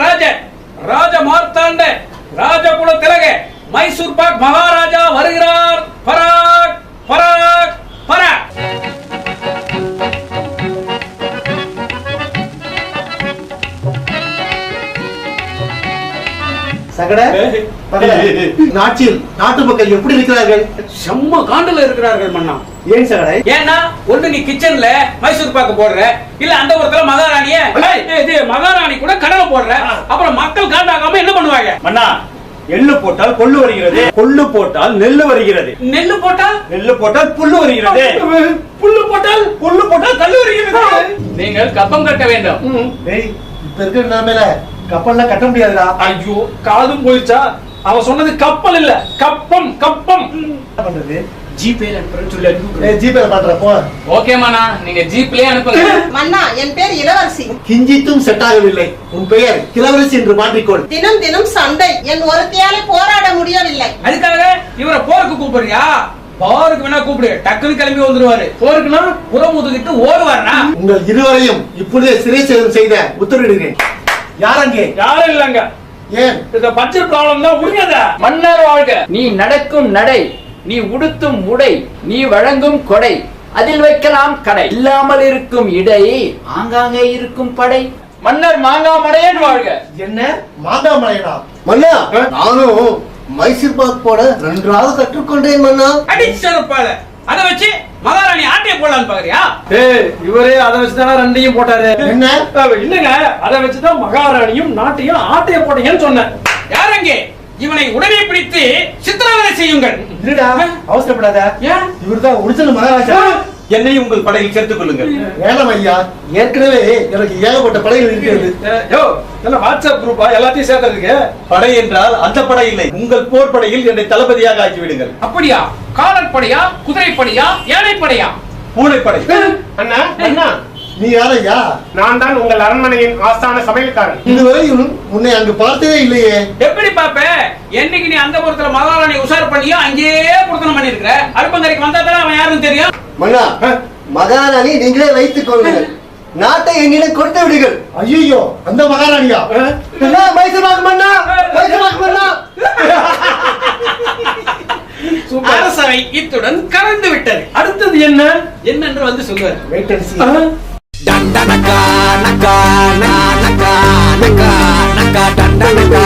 ராஜ ராஜ மார்த்தாண்ட ராஜகுல திலக மைசூர் பாக் மகாராஜா வருகிறார். பராக் பராக் பராக். நாட்டில் நாட்டு மக்கள் எப்படி இருக்கிறார்கள்? செம்ம காண்டுல இருக்கிறார்கள் மன்னா. ஏன் சகடை? ஏன்னா ஒண்ணு நீ கிச்சன்ல மைசூர் பாக்கு போடுற, இல்ல அந்த ஒருத்தர மகாராணிய மகாராணி கூட கடலை போடுற, அப்புறம் மக்கள் காண்டாகாம என்ன பண்ணுவாங்க? மன்னா, எள்ளு போட்டால் கொள்ளு வருகிறது, கொள்ளு போட்டால் நெல்லு வருகிறது, நெல்லு போட்டால் நெல்லு போட்டால் புல்லு வருகிறது, புல்லு போட்டால் புல்லு போட்டால் கல்லு வருகிறது. நீங்கள் கப்பம் கட்ட வேண்டும். இப்ப இருக்கிற நிலைமையில கப்பல்லாம் கட்ட முடியாதுடா. ஐயோ, காதும் போயிடுச்சா? அவன் சொன்னது கப்பல் இல்ல, கப்பம். கப்பம் என்ன பண்றது? ஜிபேல அனுப்புறேன்னு சொல்லி அனுப்புறேன். ஜிபே பண்ற போ. ஓகே மன்னா, நீங்க ஜிப்லயே அனுப்புங்க. மன்னா, என் பேர் இளவரசி. கிஞ்சித்தும் செட் ஆகவில்லை. உன் பெயர் கிழவரசி என்று மாற்றிக்கொள். தினம் தினம் சண்டை. என் ஒருத்தியாலே போராட முடியவில்லை. அதுக்காக இவரை போருக்கு கூப்பிடுறியா? போருக்கு வேணா கூப்பிடு, டக்குனு கிளம்பி வந்துருவாரு. போருக்குன்னா புறம் முதுகிட்டு ஓடுவாருனா? உங்கள் இருவரையும் இப்பொழுதே சிறை சேதம் செய்த உத்தரவிடுகிறேன். யார் அங்கே? யாரும் இல்லங்க. ஏன்? இந்த பட்ஜெட் ப்ராப்ளம் தான் முடியாத. மன்னர் வாழ்க. நீ நடக்கும் நடை, நீ உடுத்தும் உடை, நீ வழங்கும் கொடை, அதில் வைக்கலாம் கடை. இல்லாமல் இருக்கும் இடை, ஆங்காங்கே இருக்கும் படை. மன்னர் மாங்காமடையன் வாழ்க. என்ன மாங்காமலையனா? மன்னா, நானும் மைசூர் பாக் போட நன்றாக கற்றுக்கொண்டேன் மன்னா. அடிச்சரப்பால அத வச்சு மகாராணி ஆட்டைய போடலான்னு பாக்குறியா? இவரே அதை வச்சுதான் ரெண்டையும் போட்டாரு. என்ன? இல்லங்க, அதை வச்சுதான் மகாராணியும் நாட்டையும் ஆட்டைய போட்டீங்கன்னு சொன்னேன். யார் அங்கே? இவனை உடனே பிடித்து சித்திரவதை செய்யுங்கள். இருடா, அவசரப்படாத. ஏன்? இவர்தான் ஒரிஜினல் மகாராஜா. என்னையும் உங்கள் படையில் சேர்த்துக் கொள்ளுங்கள். வேணாம் ஐயா, ஏற்கனவே எனக்கு ஏகப்பட்ட படைகள் இருக்கிறது. வாட்ஸ்அப் குரூப்பா எல்லாத்தையும் சேர்த்ததுக்கு? படை என்றால் அந்த படை இல்லை, உங்கள் போர் படையில் என்னை தளபதியாக ஆக்கிவிடுங்கள். அப்படியா? காலற்படையா, குதிரைப்படையா, யானைப்படையா? பூனைப்படை. அண்ணா, அண்ணா, நீ யாரையா? நான் தான் உங்கள் அரண்மனையின் ஆஸ்தான சமையல்காரன். இதுவரையும் உன்னை அங்கு பார்த்ததே இல்லையே. எப்படி பாப்ப? என்னைக்கு நீ அந்த புறத்துல மகாராணி உஷார் பண்ணியோ அங்கேயே புறத்தனம் பண்ணி இருக்கிற. அடுப்பங்கரைக்கு வந்தா தான் அவன் யாருன்னு தெரியும். மன்னா, மகாராணி நீங்களே வைத்துக் கொள்ளுங்கள், நாட்டை என்னிடம் கொடுத்து விடுங்கள். ஐயோ, அந்த மகாராணியா? மைசூர் பாக் மன்னா, மைசூர் பாக் மன்னா. அரசவை இத்துடன் கலந்து விட்டது. அடுத்தது என்ன என்னென்று வந்து சொல்லுவார். Wait and see. டண்டனக்கா நக்கா நக்கா நக்கா நக்கா டண்டனக்கா